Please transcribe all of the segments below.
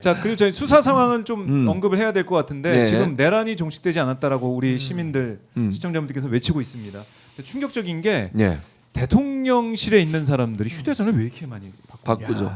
자, 그리고 저희 수사 상황은 좀 언급을 해야 될 것 같은데 네. 지금 내란이 종식되지 않았다라고 우리 시민들, 시청자분들께서 외치고 있습니다. 근데 충격적인 게 네. 대통령실에 있는 사람들이 휴대전화를 왜 이렇게 많이 바꾸죠.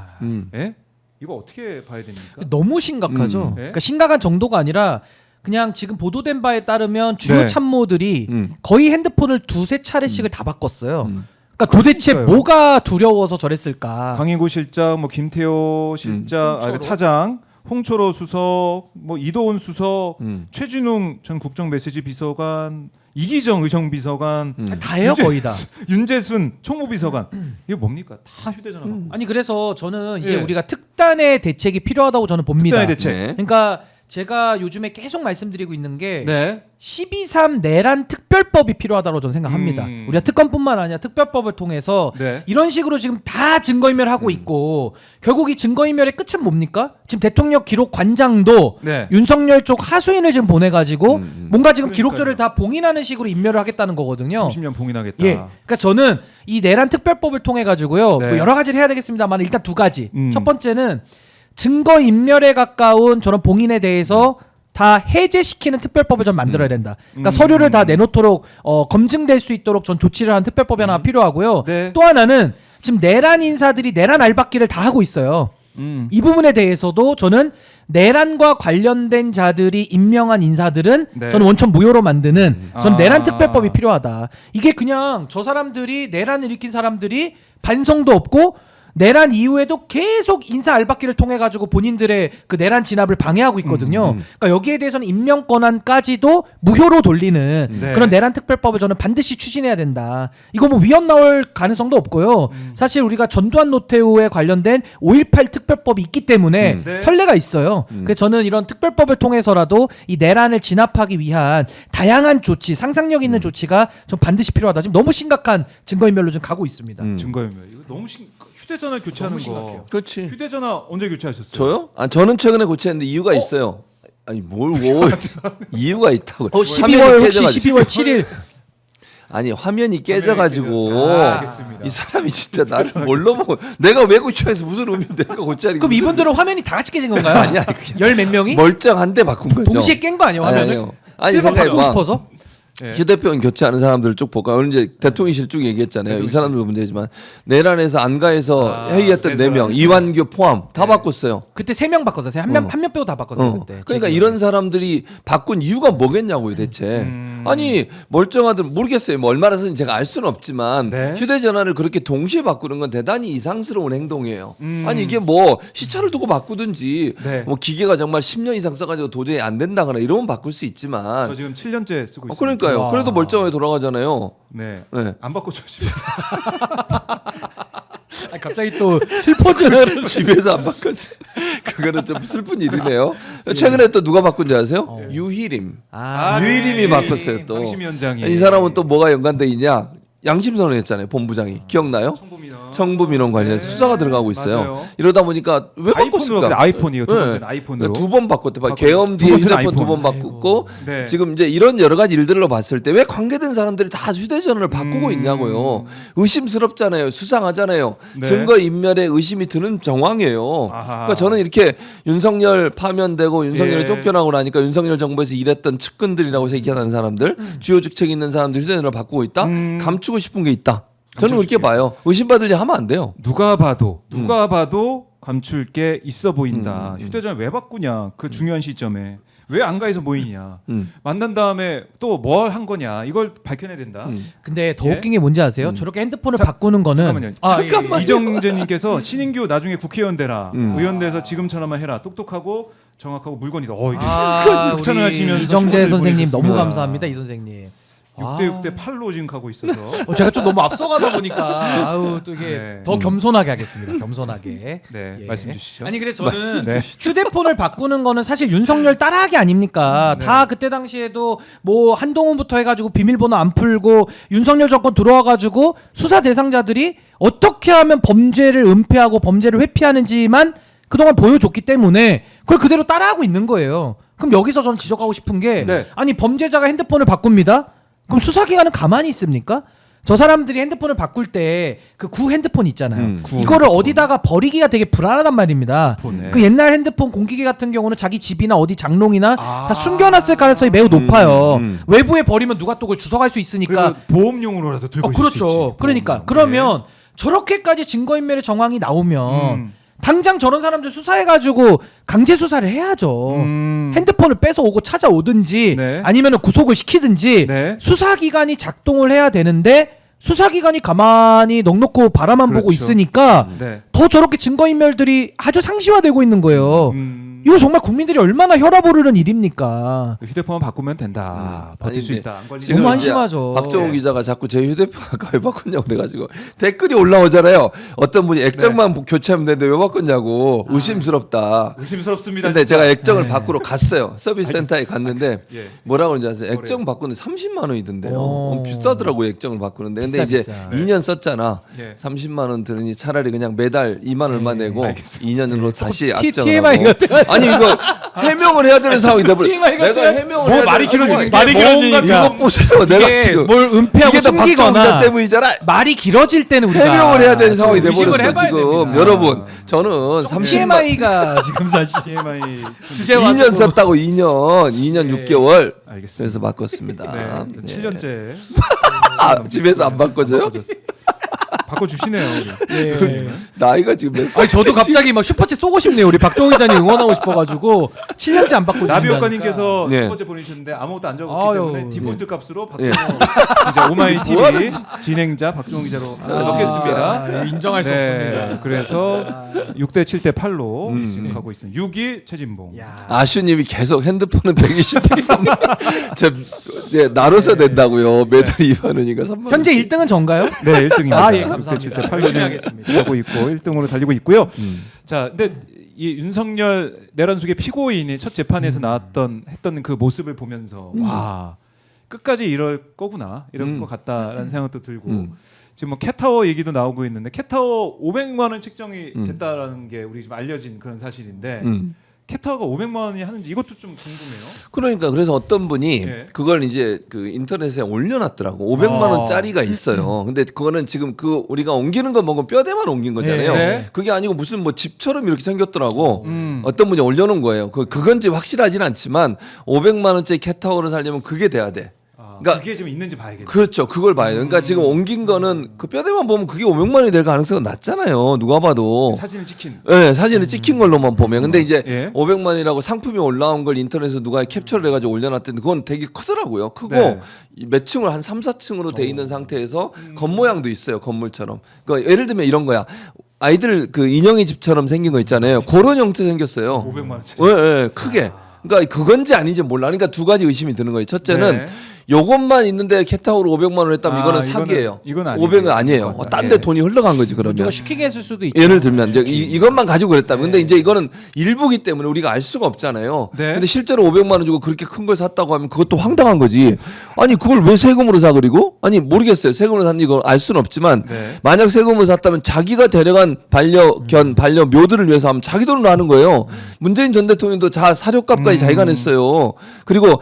예? 이거 어떻게 봐야 됩니까? 너무 심각하죠. 네. 그러니까 심각한 정도가 아니라 그냥 지금 보도된 바에 따르면 주요 네. 참모들이 거의 핸드폰을 두세 차례씩을 다 바꿨어요. 그러니까 도대체 그러니까요. 뭐가 두려워서 저랬을까? 강인구 실장, 뭐 김태호 실장, 그 차장, 홍철호 수석, 뭐 이도훈 수석, 최진웅 전 국정메시지 비서관, 이기정 의정비서관, 다 해요 거의 다. 윤재순 총무비서관. 이게 뭡니까? 다 휴대전화. 아니 그래서 저는 이제 예. 우리가 특단의 대책이 필요하다고 저는 봅니다. 특단의 대책. 네. 그러니까 제가 요즘에 계속 말씀드리고 있는 게 네. 12.3 내란 특별법이 필요하다고 저는 생각합니다. 우리가 특검뿐만 아니라 특별법을 통해서 네. 이런 식으로 지금 다 증거인멸하고 있고 결국 이 증거인멸의 끝은 뭡니까? 지금 대통령 기록 관장도 네. 윤석열 쪽 하수인을 지금 보내가지고 뭔가 지금 그러니까요. 기록들을 다 봉인하는 식으로 인멸을 하겠다는 거거든요. 30년 봉인하겠다. 예, 그러니까 저는 이 내란 특별법을 통해 가지고요 네. 뭐 여러 가지를 해야 되겠습니다만 일단 두 가지. 음. 첫 번째는 증거 인멸에 가까운 저런 봉인에 대해서 다 해제시키는 특별법을 좀 만들어야 된다. 그러니까 서류를 다 내놓도록 검증될 수 있도록 전 조치를 하는 특별법이 하나 필요하고요. 네. 또 하나는 지금 내란 인사들이 내란 알박기를 다 하고 있어요. 이 부분에 대해서도 저는 내란과 관련된 자들이 임명한 인사들은 네. 저는 원천 무효로 만드는 전 아. 내란 특별법이 필요하다. 이게 그냥 저 사람들이 내란을 일으킨 사람들이 반성도 없고 내란 이후에도 계속 인사 알박기를 통해 가지고 본인들의 그 내란 진압을 방해하고 있거든요. 그러니까 여기에 대해서는 임명 권한까지도 무효로 돌리는 네. 그런 내란 특별법을 저는 반드시 추진해야 된다. 이거 뭐 위헌 나올 가능성도 없고요. 사실 우리가 전두환 노태우에 관련된 5.18 특별법이 있기 때문에 네. 선례가 있어요. 그래서 저는 이런 특별법을 통해서라도 이 내란을 진압하기 위한 다양한 조치, 상상력 있는 조치가 좀 반드시 필요하다. 지금 너무 심각한 증거인멸로 좀 가고 있습니다. 증거인멸. 이거 너무 휴대전화 교체하는 거. 심각해요. 그렇지. 휴대전화 언제 교체하셨어요? 저요? 아 저는 최근에 고쳤는데 이유가 있어요. 아니 뭘 이유가 있다고. 12월 혹시 12월 7일 아니 화면이 깨져가지고 알겠습니다. 이 사람이 진짜 나를 뭘로 보고 내가 왜 고쳐서 무슨 의미 내가 고쳐야 그럼 이분들은 화면이 다 같이 깨진 건가요? 아니야, 열 몇 명이? 멀쩡한데 바꾼 거죠. 동시에 깬 거 아니에요, 화면을? 아니 일반 생각해봐. 바꾸고 싶어서? 네. 휴대폰 교체하는 사람들을 쭉 볼까? 오늘 이제 대통령실 쭉 얘기했잖아요. 이 사람들 문제지만 내란에서 안가에서 회의했던 4명, 이완규 포함 다 바꿨어요. 그때 3명 바꿨어요. 한 명 빼고 다 바꿨어요. 그때. 그러니까 제 이런 사람들이 바꾼 이유가 뭐겠냐고요, 대체. 아니 멀쩡하들 모르겠어요. 뭐 얼마나 쓰는지 제가 알 수는 없지만 네. 휴대전화를 그렇게 동시에 바꾸는 건 대단히 이상스러운 행동이에요. 아니 이게 뭐 시차를 두고 바꾸든지 네. 뭐 기계가 정말 10년 이상 써가지고 도저히 안 된다거나 이러면 바꿀 수 있지만. 저 지금 7년째 쓰고 있어요. 그러니까요. 와. 그래도 멀쩡하게 돌아가잖아요. 네. 네. 안 바꿔주시면 아니, 갑자기 또 슬퍼지는 집에서 안 바꿔줘. 그거는 좀 슬픈 일이네요. 최근에 또 누가 바꾼지 아세요? 유희림. 유희림이 바꿨어요 또. 방심 위원장이. 이 사람은 또 뭐가 연관돼 있냐? 양심선언했잖아요. 본부장이 기억나요? 청부민원 관련해서 수사가 들어가고 있어요. 맞아요. 이러다 보니까 왜 아이폰으로 바꿨을까? 아이폰이요. 두 번째는 아이폰으로. 두 번 바꿨대. 바꿨- 계엄 두 뒤에 번째는 휴대폰 두 번 아이폰. 바꿨고 네. 지금 이제 이런 여러 가지 일들로 봤을 때 왜 관계된 사람들이 다 휴대전화를 바꾸고 있냐고요. 의심스럽잖아요. 수상하잖아요. 네. 증거 인멸에 의심이 드는 정황이에요. 아하. 그러니까 저는 이렇게 윤석열 파면되고 윤석열이 예. 쫓겨나고 나니까 윤석열 정부에서 일했던 측근들이라고 얘기하는 사람들, 주요 직책 있는 사람들 휴대전화를 바꾸고 있다. 감추고 싶은 게 있다. 저는 그렇게 봐요. 의심받을 일 하면 안 돼요. 누가 봐도 감출 게 있어 보인다. 휴대전화 왜 바꾸냐? 그 중요한 시점에 왜 안가에서 모이냐? 만난 다음에 또 뭘 한 거냐? 이걸 밝혀내야 된다. 근데 더 예? 웃긴 게 뭔지 아세요? 저렇게 핸드폰을 바꾸는 거는 잠깐만요. 잠깐만요. 이정재님께서 신인규 나중에 국회의원 되라. 의원 돼서 지금처럼만 해라. 똑똑하고 정확하고 물건이다. 이게 극찬을 하시면서 이정재 축하를 선생님 너무 보내주셨습니다. 감사합니다, 이 선생님. 6대 8로 지금 가고 있어서. 제가 좀 너무 앞서가다 보니까 아우 또 이게 네. 더 겸손하게 하겠습니다. 겸손하게. 네, 예. 말씀 주시죠. 아니 그래서 저는 네. 휴대폰을 바꾸는 거는 사실 윤석열 따라하기 아닙니까? 다 그때 당시에도 뭐 한동훈부터 해가지고 비밀번호 안 풀고 윤석열 정권 들어와가지고 수사 대상자들이 어떻게 하면 범죄를 은폐하고 범죄를 회피하는지만 그동안 보여줬기 때문에 그걸 그대로 따라하고 있는 거예요. 그럼 여기서 전 지적하고 싶은 게 네. 아니 범죄자가 핸드폰을 바꿉니다. 그럼 수사기관은 가만히 있습니까? 저 사람들이 핸드폰을 바꿀 때 그 구 핸드폰 있잖아요. 구 이거를 핸드폰. 어디다가 버리기가 되게 불안하단 말입니다. 핸드폰에. 그 옛날 핸드폰 공기계 같은 경우는 자기 집이나 어디 장롱이나 다 숨겨놨을 가능성이 매우 높아요. 외부에 버리면 누가 또 그걸 주워갈 수 있으니까. 그리고 보험용으로라도 들고 있을 수 그렇죠. 있지. 그러니까 보험용. 그러면 저렇게까지 증거인멸의 정황이 나오면 음. 당장 저런 사람들 수사해가지고 강제 수사를 해야죠. 핸드폰을 뺏어오고 찾아오든지 네. 아니면 구속을 시키든지 네. 수사기관이 작동을 해야 되는데 수사기관이 가만히 넋놓고 바라만 보고 그렇죠. 있으니까 네. 더 저렇게 증거인멸들이 아주 상시화되고 있는 거예요. 이거 정말 국민들이 얼마나 혈압 오르는 일입니까? 휴대폰만 바꾸면 된다. 버틸 아니, 수 근데 있다. 안 걸리면. 지금 너무 이제 한심하죠. 박정우 네. 기자가 자꾸 제 휴대폰 아까 왜 바꿨냐고 그래가지고 댓글이 올라오잖아요. 어떤 분이 액정만 교체하면 되는데 왜 바꿨냐고 의심스럽다. 의심스럽습니다. 근데 진짜. 제가 액정을 바꾸러 갔어요. 서비스 센터에 갔는데 예. 뭐라고 그러는지 아세요? 뭐래요? 액정 바꾸는데 30만 원이던데요. 오. 비싸더라고요, 액정을 바꾸는데. 근데 비싸, 이제 비싸. 2년 썼잖아. 예. 30만 원 드느니 차라리 그냥 매달 2만 얼마 내고 알겠습니다. 2년으로 다시 T- 악정을 TMI 하고. 같아요. 아니 이거 해명을 해야 되는 상황이 돼버려. TMI 내가 같아요. 해명을 뭐 해야 말이 되는 길어지는 상황이 게 뭔가 이거 보세요. 내가 이게 지금 뭘 은폐하고 이게 다 박정우 기자 숨기거나 때문이잖아. 말이 길어질 때는 우리가 해명을 해야 되는 상황이 좀 의식을 돼버렸어 해봐야 지금. 됩니다. 여러분 저는 30만 TMI가 지금 사실 TMI 주제와 2년 썼다고 2년 예. 6개월 알겠습니다. 그래서 바꿨습니다. 네. 7년째 아, 집에서 안 바꿔줘요? 바꿔 주시네요. 예. 나이가 지금 몇 살? 아니 저도 갑자기 막 슈퍼챗 쏘고 싶네요. 우리 박정우 기자님 응원하고 싶어가지고 7년째 안 바꾸고 나비 있습니다. 효과님께서 네. 첫 번째 보내주셨는데 아무것도 안 적었기 아유. 때문에 디폴트 값으로 박정우 예. 기자 오마이 TV 뭐하는 진행자 박정우 기자로 아, 넣겠습니다. 인정할 수 없습니다. 그래서 6대 7대 8로 음. 지금 가고 있습니다. 6위 최진봉. 야. 아슈님이 계속 핸드폰은 120, 103만 저 예, 나눠서 낸다고요. 매달 2만 원이니까 3만 원. 현재 1등은 전가요? 네, 1등입니다. 아, 예, 6대 감사합니다. 7대 열심히 8로 하겠습니다. 하고 있고 1등으로 달리고 있고요. 자, 근데 이 윤석열 내란숙의 피고인이 첫 재판에서 했던 그 모습을 보면서 와 끝까지 이럴 거구나 이럴 것 같다라는 생각도 들고 지금 뭐 캣타워 얘기도 나오고 있는데 캣타워 500만 원 책정이 됐다라는 게 우리 지금 알려진 그런 사실인데 캣타워가 500만 원이 하는지 이것도 좀 궁금해요. 그러니까 그래서 어떤 분이 예. 그걸 이제 그 인터넷에 올려놨더라고. 500만 원짜리가 있어요. 근데 그거는 지금 그 우리가 옮기는 거 먹으면 뼈대만 옮긴 거잖아요. 네. 그게 아니고 무슨 뭐 집처럼 이렇게 생겼더라고. 어떤 분이 올려놓은 거예요. 그건지 확실하진 않지만 500만 원짜리 캣타워를 살려면 그게 돼야 돼. 그러니까 그게 지금 있는지 봐야겠네. 그렇죠. 그걸 봐요. 그러니까 지금 옮긴 거는 그 뼈대만 보면 그게 500만 원이 될 가능성은 낮잖아요. 누가 봐도. 사진을 찍힌. 네, 사진을 찍힌 걸로만 보면. 근데 이제 예. 500만이라고 상품이 올라온 걸 인터넷에서 누가 캡처를 해가지고 올려놨던데 그건 되게 크더라고요. 크고 네. 몇 층을 한 3, 4층으로 돼 있는 상태에서 겉모양도 있어요. 건물처럼. 그러니까 예를 들면 이런 거야. 아이들 그 인형의 집처럼 생긴 거 있잖아요. 그런 형태 생겼어요. 500만 원짜리. 예, 예, 크게. 그러니까 그건지 아닌지 몰라. 그러니까 두 가지 의심이 드는 거예요. 첫째는 네. 요것만 있는데 캣타워로 500만 원 했다면 이거는 이거는- 사기예요. 이건 아니에요. 500은 아니에요. 이건 딴 데 예. 돈이 흘러간 거지 그러면. 누가 시키게 했을 수도 있죠. 예를 들면 이제 이것만 가지고 그랬다면 근데 이제 이거는 일부기 때문에 우리가 알 수가 없잖아요. 네. 근데 실제로 500만 원 주고 그렇게 큰 걸 샀다고 하면 그것도 황당한 거지. 아니 그걸 왜 세금으로 사 그리고? 아니 모르겠어요. 세금으로 샀는지 이거 알 수는 없지만 네. 만약 세금으로 샀다면 자기가 데려간 반려견, 반려묘들을 위해서 하면 자기 돈으로 하는 거예요. 문재인 전 대통령도 사료값까지 자기가 냈어요. 그리고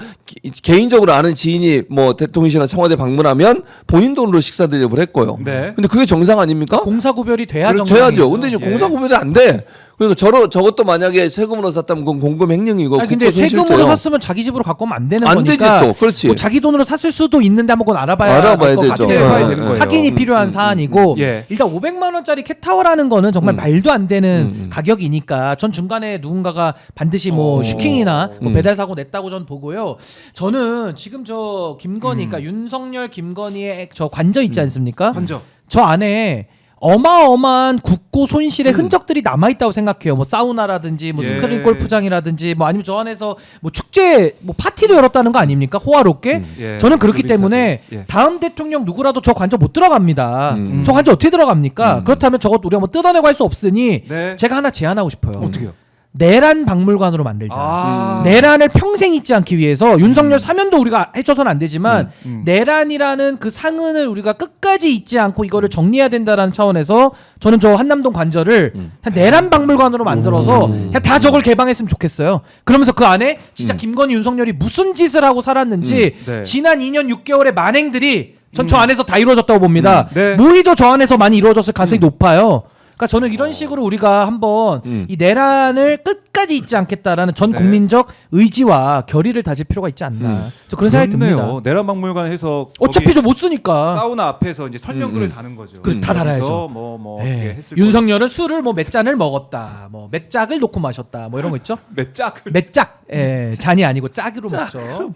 개인적으로 아는 지인이 뭐 대통령실이나 청와대 방문하면 본인 돈으로 식사 대접을 했고요. 네. 근데 그게 정상 아닙니까? 공사 구별이 돼야 그렇죠. 정상이죠. 돼야죠. 근데 이제 예. 공사 구별이 안 돼. 그러니까 저것도 만약에 세금으로 샀다면 그건 공금 횡령이고 아니, 근데 국고손실죄예요. 세금으로 샀으면 자기 집으로 갖고 오면 안 되는 안 거니까. 되지 또. 그렇지. 뭐 자기 돈으로 샀을 수도 있는데 한번 그건 알아봐야 될 것 되죠. 같아요. 해봐야 되는 거예요. 확인이 필요한 사안이고 예. 일단 500만 원짜리 캣타워라는 거는 정말 말도 안 되는 가격이니까 전 중간에 누군가가 반드시 뭐 슈킹이나 뭐 배달 사고 냈다고 전 보고요. 저는 지금 저 김건희, 그러니까 윤석열 김건희의 저 관저 있지 않습니까? 관저. 저 안에 어마어마한 국고 손실의 흔적들이 남아있다고 생각해요. 뭐 사우나라든지 뭐 예. 스크린 골프장이라든지 뭐 아니면 저 안에서 뭐 축제 뭐 파티도 열었다는 거 아닙니까? 호화롭게. 예. 저는 그렇기 요리사들. 때문에 예. 다음 대통령 누구라도 저 관저 못 들어갑니다. 저 관저 어떻게 들어갑니까? 그렇다면 저것 우리가 뭐 뜯어내고 할 수 없으니 네. 제가 하나 제안하고 싶어요. 어떻게요? 내란 박물관으로 만들자. 아. 내란을 평생 잊지 않기 위해서 윤석열 사면도 우리가 해줘서는 안 되지만 내란이라는 그 상흔을 우리가 끝까지 잊지 않고 이거를 정리해야 된다라는 차원에서 저는 저 한남동 관저를 그냥 내란 박물관으로 만들어서 그냥 다 저걸 개방했으면 좋겠어요. 그러면서 그 안에 진짜 김건희 윤석열이 무슨 짓을 하고 살았는지 네. 지난 2년 6개월의 만행들이 전 저 안에서 다 이루어졌다고 봅니다. 네. 모의도 저 안에서 많이 이루어졌을 가능성이 높아요. 그러니까 저는 이런 식으로 우리가 한번 이 내란을 끝까지 잊지 않겠다라는 전 네. 국민적 의지와 결의를 다질 필요가 있지 않나. 저 그런 생각이 듭니다. 내란박물관에서 어차피 저 못 쓰니까. 사우나 앞에서 이제 설명글을 다는 거죠. 그 다 달아야죠. 여기서 뭐 예. 어떻게 했을 윤석열은 술을 뭐 몇 잔을 먹었다, 뭐 몇 짝을 놓고 마셨다, 뭐 이런 거 있죠? 몇 짝을 몇 짝, 예, 잔이 아니고 짝으로 먹죠.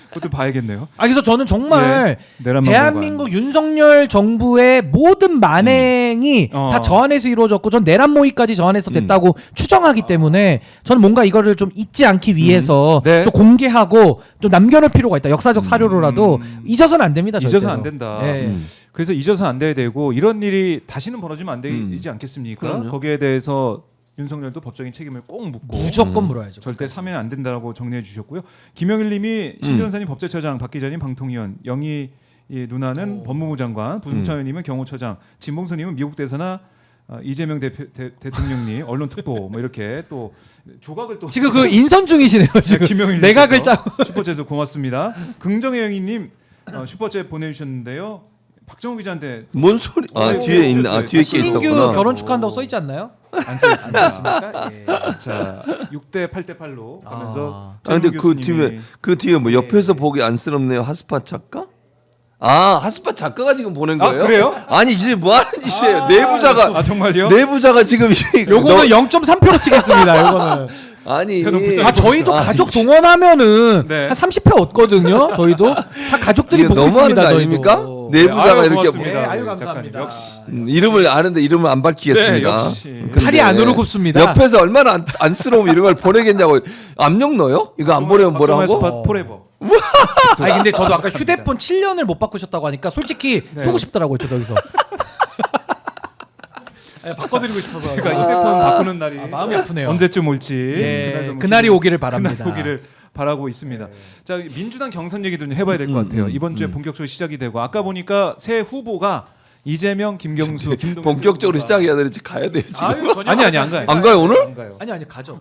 그것도 봐야겠네요. 아 그래서 저는 정말 내란박물관. 대한민국 윤석열 정부의 모든 만행이 다 저 안에서 이루어졌고 전 내란 모의까지 저 안에서 됐다고 추정하기 때문에 저는 뭔가 이거를 좀 잊지 않기 위해서 네. 좀 공개하고 좀 남겨놓을 필요가 있다. 역사적 사료로라도 잊어서는 안 됩니다. 잊어서 절대로. 안 된다. 예. 그래서 잊어서 안 돼야 되고 이런 일이 다시는 벌어지면 안 되지 않겠습니까? 그럼요. 거기에 대해서 윤석열도 법적인 책임을 꼭 묻고 무조건 물어야죠. 절대 사면 안 된다라고 정리해 주셨고요. 김영일님이 신 변호사님 법제처장, 박 기자님 방통위원, 영희 이 누나는 법무부 장관, 부승차위님은 경호처장, 진봉선님은 미국 대사나 이재명 대통령님 언론특보 뭐 이렇게 또 조각을 또 지금 그 인선 중이시네요. 지금 김영일 내각을 짜고. 슈퍼챗에서 고맙습니다. 긍정의 영희님 슈퍼챗 보내주셨는데요. 박정우 기자한테 뭔 소리? 아 네, 뒤에 있는 네, 뒤에 게 신인규 있었구나. 결혼 축하한다고 써 있지 않나요? 안 써있습니다. 예. 자, 6대 8대 8로 가면서 아 근데 그 뒤에 뭐 옆에서 보기 안쓰럽네요. 핫스팟 작가? 아 핫스팟 작가가 지금 보낸 아, 거예요? 그래요? 아니 이제 뭐 하는 짓이에요? 내부자가 아 정말요? 내부자가 지금 요거는 0.3표로 치겠습니다. 요거는. 아니 불쌍해. 아 저희도 아니, 가족 동원하면은 네. 한 30표 얻거든요. 저희도 다 가족들이 이게 보고 너무하는 있습니다. 거 저희도. 아닙니까? 내부자가 아유, 이렇게 고맙습니다. 네, 아유 우리 감사합니다. 작가님. 역시. 이름을 아는데 이름을 안 밝히겠습니다. 네, 역시. 칼이 안으로 굽습니다. 옆에서 얼마나 안쓰러움 이런 걸 보내겠냐고 압력 넣어요? 이거 안 보내면 뭐라고? 박정우 포레버. 아니 근데 저도 아까 휴대폰 7년을 못 바꾸셨다고 하니까 솔직히 네. 쏘고 싶더라고요. 저도 여기서. 아니, 바꿔드리고 싶어서. 그러니까 휴대폰 바꾸는 날이 마음이 아프네요. 언제쯤 올지 예, 그날도 그날이 뭐 오기를 바랍니다. 그날 오기를 바라고 있습니다. 자 민주당 경선 얘기도 좀 해봐야 될 것 같아요. 이번 주에 본격적으로 시작이 되고 아까 보니까 새 후보가 이재명, 김경수, 김동연 본격적으로 후보가- 시작해야 되는지 가야 돼요 지금. 아유, 전혀 아니 안 가요. 안 가요 오늘? 안 가요. 아니 가죠.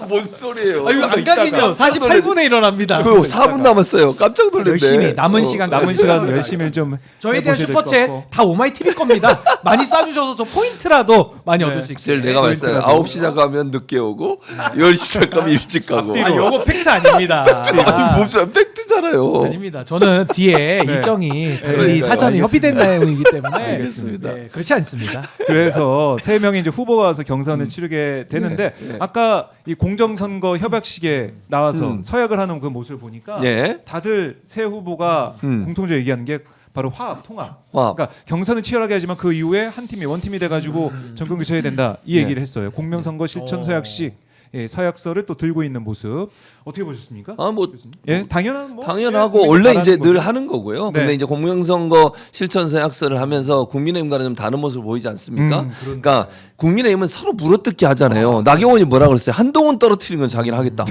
뭔 소리예요? 아유 안 가긴요. 48분에 일어납니다. 그 4분 남았어요. 깜짝 놀랐네. 열심히 남은 시간 남은 시간 열심히 좀 저희에 대한 해보셔야 될것 슈퍼챗 같고. 다 오마이 TV 겁니다. 많이 쏴주셔서 저 포인트라도 많이 네. 얻을 수 있게. 제일 내가 말했어요. 9시 시작하면 늦게 오고 10시 시작하면 일찍 가고. 아, 요거 팩트 아닙니다. 아니 무슨 팩트잖아요. 아닙니다. 저는 뒤에 네. 일정이 달리 그러니까요. 사전이 협의된 내용이기 때문에 알겠습니다. 네, 그렇지 않습니다. 그래서 세 명이 이제 후보가 와서 경선을 치르게 되는데 네. 아까 이 공정선거 협약식에 나와서 서약을 하는 그 모습을 보니까 예. 다들 세 후보가 공통적으로 얘기하는 게 바로 화합, 통합. 화합. 그러니까 경선은 치열하게 하지만 그 이후에 한 팀이 원팀이 돼가지고 정권 교체해야 된다 이 얘기를 했어요. 공명선거 실천 서약식 예, 서약서를 또 들고 있는 모습 어떻게 보셨습니까? 아 뭐 예, 당연한 뭐 당연하고 예, 원래 국민이 이제 바라는 늘 거죠. 하는 거고요. 네. 근데 이제 공명선거 실천 서약서를 하면서 국민의힘과는 좀 다른 모습을 보이지 않습니까? 그러니까 국민의힘은 서로 물어뜯기 하잖아요. 나경원이 뭐라 그랬어요? 한동훈 떨어뜨리는 건 자기는 하겠다.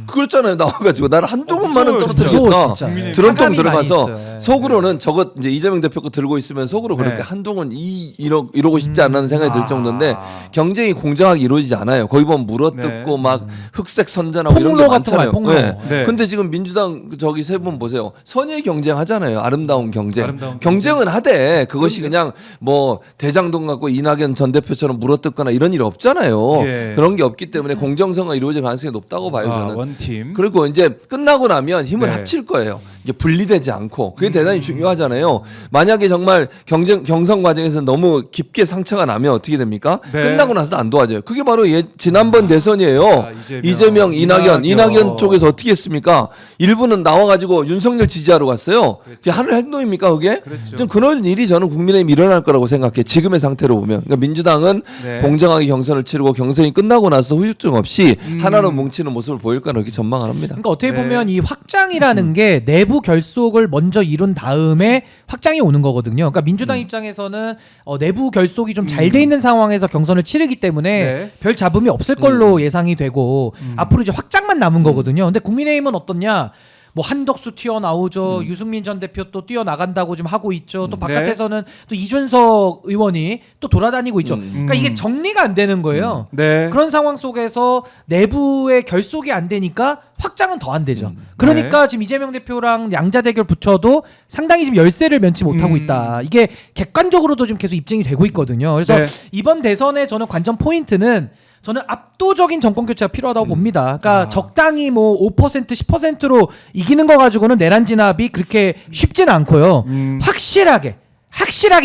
그랬잖아요. 나와가지고 나는 한동훈만은 무서워요, 떨어뜨리겠다. 진짜. 국민의힘 드럼통 사감이 들어가서 많이 있어요. 속으로는 저거 이제 이재명 대표 거 들고 있으면 속으로 그렇게 네. 한동훈 이러고 싶지 않는 생각이 들 정도인데 아. 경쟁이 공정하게 이루어지지 않아요. 거기 보면 물어뜯고 네. 막 흑색 선전하고 이런 게 폭로 같은 많잖아요. 거예요, 폭로. 네. 네. 근데 지금 민주당 저기 세 분 보세요. 선의 경쟁하잖아요. 아름다운 경쟁. 아름다운 경쟁은 하되 그것이 그냥 뭐 대장동 갖고 이낙연 전 대표처럼 물어뜯거나 이런 일이 없잖아요. 예. 그런 게 없기 때문에 공정성과 이루어질 가능성이 높다고 봐요. 아, 저는. 원팀. 그리고 이제 끝나고 나면 힘을 네. 합칠 거예요. 이게 분리되지 않고 그게 대단히 중요하잖아요. 만약에 정말 경선 과정에서 너무 깊게 상처가 나면 어떻게 됩니까? 네. 끝나고 나서도 안 도와줘요. 그게 바로 지난번 대선이에요. 아, 이재명, 이낙연 쪽에서 어떻게 했습니까? 일부는 나와가지고 윤석열 지지하러 갔어요. 그게 하는 행동입니까 그게? 그랬죠. 좀 그런 일이 저는 국민의힘 일어날 거라고 생각해. 지금의 상태로 보면. 그러니까 민주당은 네. 공정하게 경선을 치르고 경선이 끝나고 나서 후유증 없이 하나로 뭉치는 모습을 보일 거라 이렇게 전망을 합니다. 그러니까 어떻게 네. 보면 이 확장이라는 게 내부 결속을 먼저 이룬 다음에 확장이 오는 거거든요. 그러니까 민주당 입장에서는 내부 결속이 좀 잘 돼 있는 상황에서 경선을 치르기 때문에 네. 별 잡음이 없을 걸로 예상이 되고 앞으로 이제 확장만 남은 거거든요. 근데 국민의힘은 어떻냐? 뭐 한덕수 튀어나오죠. 유승민 전 대표 또 뛰어나간다고 좀 하고 있죠. 또 바깥에서는 또 이준석 의원이 또 돌아다니고 있죠. 그러니까 이게 정리가 안 되는 거예요. 네. 그런 상황 속에서 내부의 결속이 안 되니까 확장은 더 안 되죠. 그러니까 지금 이재명 대표랑 양자 대결 붙여도 상당히 지금 열세를 면치 못하고 있다. 이게 객관적으로도 좀 계속 입증이 되고 있거든요. 그래서 네. 이번 대선의 저는 관전 포인트는 저는 압도적인 정권 교체가 필요하다고 봅니다. 그러니까 적당히 뭐 5% 10%로 이기는 거 가지고는 내란 진압이 그렇게 쉽지는 않고요. 확실하게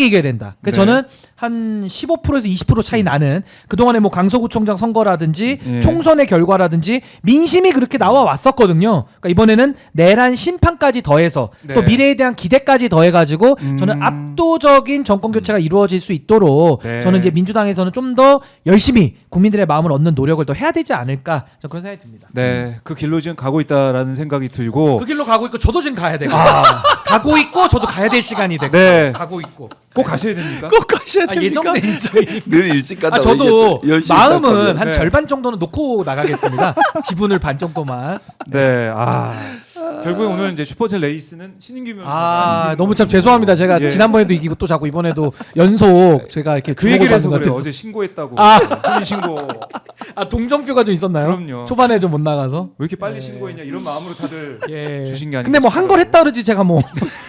이겨야 된다. 그래서 네. 저는 한 15%에서 20% 차이 나는 그동안에 뭐 강서구청장 선거라든지 예. 총선의 결과라든지 민심이 그렇게 나와 왔었거든요. 그러니까 이번에는 내란 심판까지 더해서 네. 또 미래에 대한 기대까지 더해가지고 저는 압도적인 정권 교체가 이루어질 수 있도록 네. 저는 이제 민주당에서는 좀 더 열심히 국민들의 마음을 얻는 노력을 더 해야 되지 않을까 저는 그런 생각이 듭니다. 네, 그 길로 지금 가고 있다라는 생각이 들고 그 길로 가고 있고 저도 지금 가야 되고 가고 있고 저도 가야 될 시간이 되고 네. 가고 있고 꼭 가셔야 됩니까? 꼭 가셔야 됩니까? 예정된 일정이 늘 일찍 갔다 저도 마음은 한 네. 절반 정도는 놓고 나가겠습니다. 지분을 반 정도만. 네, 결국에 오늘 이제 슈퍼챗 레이스는 신인규 변호사가 너무 참 죄송합니다. 제가 예. 지난번에도 이기고 또 자꾸 이번에도 연속 제가 이렇게 그 얘기를 해서 주목을 그래요. 받는 것 어제 신고했다고. 아. 혼인 신고. 왜 동정표가 좀 있었나요? 그럼요. 초반에 좀 못 나가서. 이렇게 빨리 신고했냐 이런 마음으로 다들 예. 주신 게 아니고. 근데 뭐 한 걸 했다 그러지 제가 뭐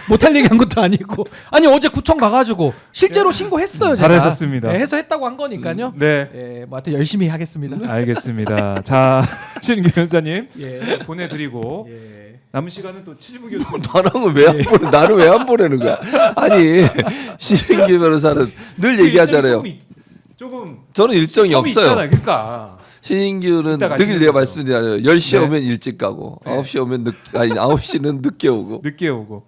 못할 얘기 한 것도 아니고. 아니 어제 구청 가가지고 실제로 신고했어요. 제가. 잘하셨습니다. 네, 해서 했다고 한 거니까요. 네. 예, 뭐 하여튼 열심히 하겠습니다. 알겠습니다. 자, 신인규 변호사님 예. 보내드리고 예. 남은 시간은 또 최지무 교수님. 나는 왜 안 보내? 나는 왜 안 보내는 거야? 아니 신인규 변호사는 늘 얘기하잖아요. 조금 저는 일정이 텀이 없어요. 있잖아요. 그러니까. 신인규는 이따 늘 가시는 내가 거죠. 말씀드리잖아요. 10시에 네. 오면 일찍 가고 네. 9시에 오면 9시는 늦게 오고. 늦게 오고.